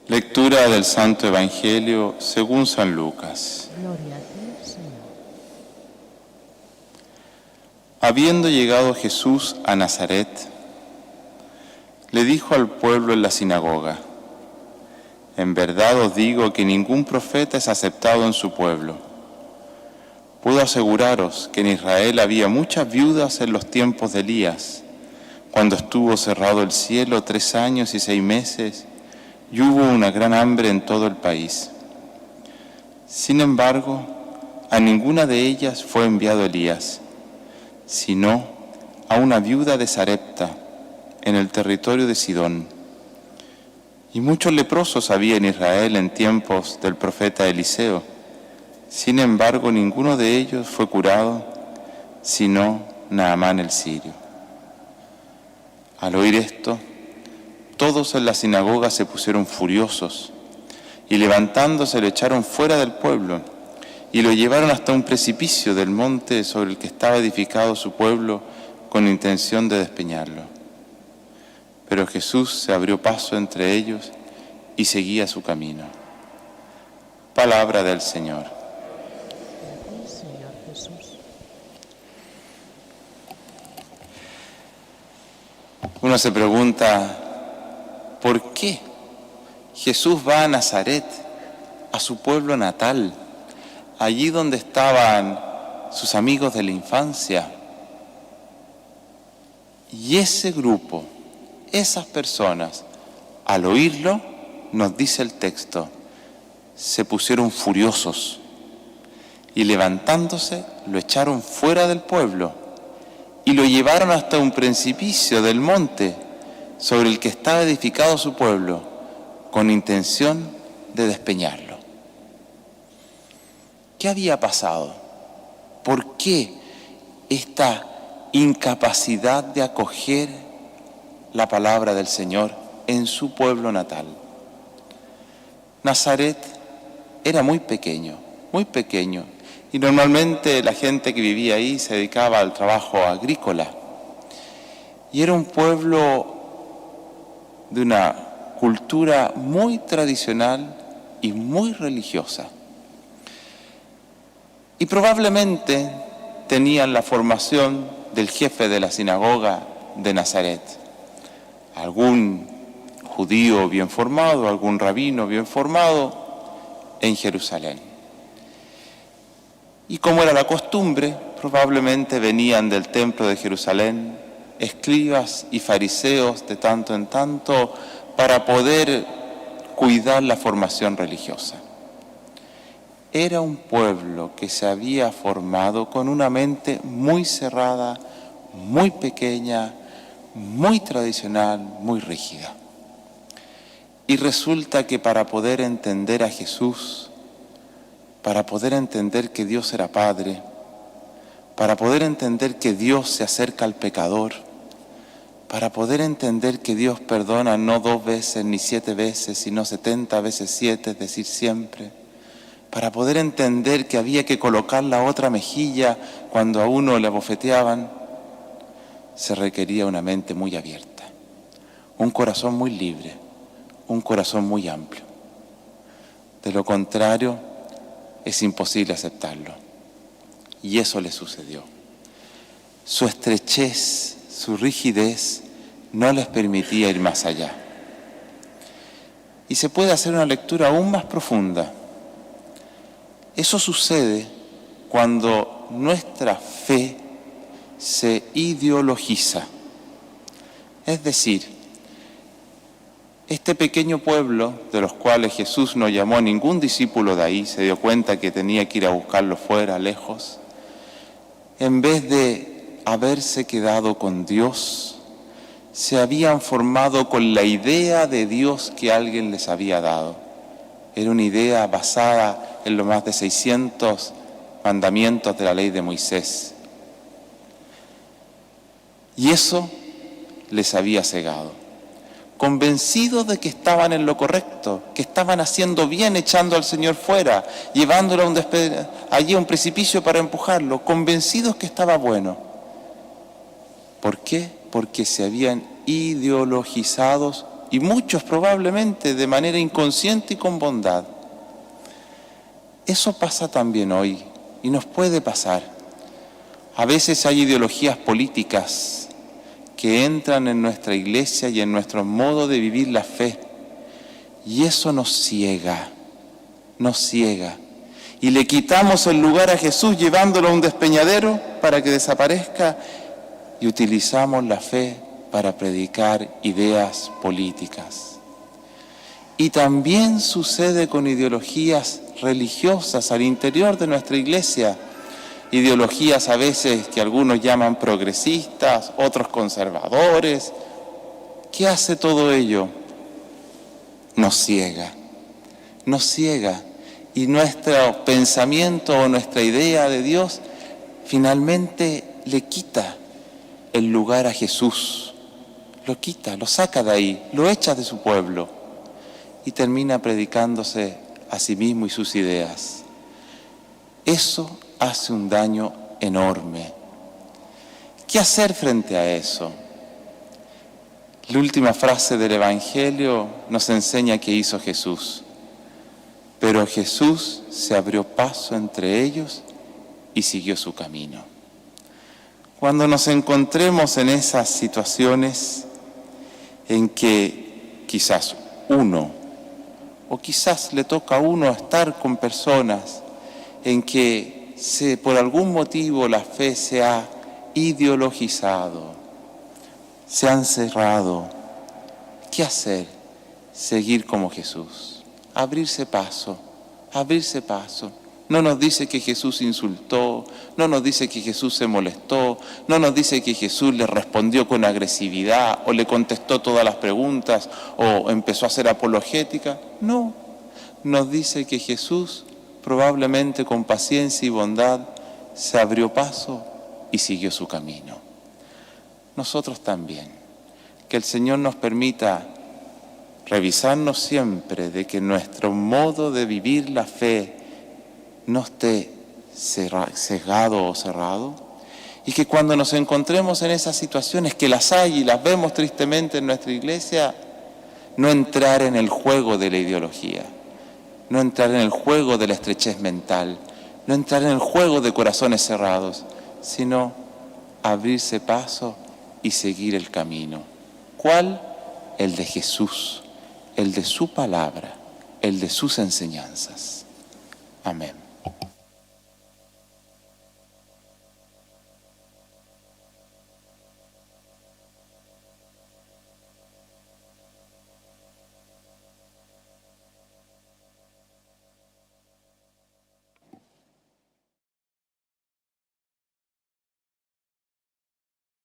Lectura del Santo Evangelio según San Lucas. Gloria a ti, Señor. Habiendo llegado Jesús a Nazaret, le dijo al pueblo en la sinagoga: en verdad os digo que ningún profeta es aceptado en su pueblo. Puedo aseguraros que en Israel había muchas viudas en los tiempos de Elías, cuando estuvo cerrado el cielo 3 años y 6 meses, y hubo una gran hambre en todo el país. Sin embargo, a ninguna de ellas fue enviado Elías, sino a una viuda de Sarepta, en el territorio de Sidón. Y muchos leprosos había en Israel en tiempos del profeta Eliseo. Sin embargo, ninguno de ellos fue curado, sino Naamán el sirio. Al oír esto, todos en la sinagoga se pusieron furiosos y levantándose lo echaron fuera del pueblo y lo llevaron hasta un precipicio del monte sobre el que estaba edificado su pueblo con intención de despeñarlo. Pero Jesús se abrió paso entre ellos y seguía su camino. Palabra del Señor. A ti, Señor Jesús. Uno se pregunta, ¿por qué Jesús va a Nazaret, a su pueblo natal, allí donde estaban sus amigos de la infancia? Y ese grupo, esas personas, al oírlo, nos dice el texto, se pusieron furiosos y levantándose lo echaron fuera del pueblo y lo llevaron hasta un precipicio del monte sobre el que estaba edificado su pueblo, con intención de despeñarlo. ¿Qué había pasado? ¿Por qué esta incapacidad de acoger la palabra del Señor en su pueblo natal? Nazaret era muy pequeño, y normalmente la gente que vivía ahí se dedicaba al trabajo agrícola. Y era un pueblo de una cultura muy tradicional y muy religiosa. Y probablemente tenían la formación del jefe de la sinagoga de Nazaret, algún judío bien formado, algún rabino bien formado en Jerusalén. Y como era la costumbre, probablemente venían del templo de Jerusalén escribas y fariseos de tanto en tanto para poder cuidar la formación religiosa. Era un pueblo que se había formado con una mente muy cerrada, muy pequeña, muy tradicional, muy rígida. Y resulta que para poder entender a Jesús, para poder entender que Dios era Padre, para poder entender que Dios se acerca al pecador, para poder entender que Dios perdona no 2 veces ni 7 veces, sino 70 veces 7, es decir, siempre, para poder entender que había que colocar la otra mejilla cuando a uno le abofeteaban, se requería una mente muy abierta, un corazón muy libre, un corazón muy amplio. De lo contrario, es imposible aceptarlo. Y eso le sucedió. Su estrechez, su rigidez, no les permitía ir más allá. Y se puede hacer una lectura aún más profunda. Eso sucede cuando nuestra fe se ideologiza. Es decir, este pequeño pueblo, de los cuales Jesús no llamó a ningún discípulo de ahí, se dio cuenta que tenía que ir a buscarlo fuera, lejos, en vez de haberse quedado con Dios, se habían formado con la idea de Dios que alguien les había dado. Era una idea basada en los más de 600 mandamientos de la ley de Moisés. Y eso les había cegado. Convencidos de que estaban en lo correcto, que estaban haciendo bien echando al Señor fuera, llevándolo allí a un precipicio para empujarlo, convencidos que estaba bueno. ¿Por qué? Porque se habían ideologizados y muchos probablemente de manera inconsciente y con bondad. Eso pasa también hoy y nos puede pasar. A veces hay ideologías políticas que entran en nuestra iglesia y en nuestro modo de vivir la fe, y eso nos ciega, y le quitamos el lugar a Jesús llevándolo a un despeñadero para que desaparezca, y utilizamos la fe para predicar ideas políticas. Y también sucede con ideologías religiosas al interior de nuestra iglesia, ideologías a veces que algunos llaman progresistas, otros conservadores. ¿Qué hace todo ello? Nos ciega, y nuestro pensamiento o nuestra idea de Dios finalmente le quita el lugar a Jesús, lo quita, lo saca de ahí, lo echa de su pueblo y termina predicándose a sí mismo y sus ideas. Eso hace un daño enorme. ¿Qué hacer frente a eso? La última frase del Evangelio nos enseña qué hizo Jesús. Pero Jesús se abrió paso entre ellos y siguió su camino. Cuando nos encontremos en esas situaciones en que quizás uno, o quizás le toca a uno estar con personas en que por algún motivo la fe se ha ideologizado, se han cerrado, ¿qué hacer? Seguir como Jesús, abrirse paso. No nos dice que Jesús insultó, no nos dice que Jesús se molestó, no nos dice que Jesús le respondió con agresividad o le contestó todas las preguntas o empezó a hacer apologética. No, nos dice que Jesús, probablemente con paciencia y bondad, se abrió paso y siguió su camino. Nosotros también, que el Señor nos permita revisarnos siempre de que nuestro modo de vivir la fe no esté cegado o cerrado, y que cuando nos encontremos en esas situaciones, que las hay y las vemos tristemente en nuestra iglesia, no entrar en el juego de la ideología, no entrar en el juego de la estrechez mental, no entrar en el juego de corazones cerrados, sino abrirse paso y seguir el camino. ¿Cuál? El de Jesús, el de su palabra, el de sus enseñanzas. Amén.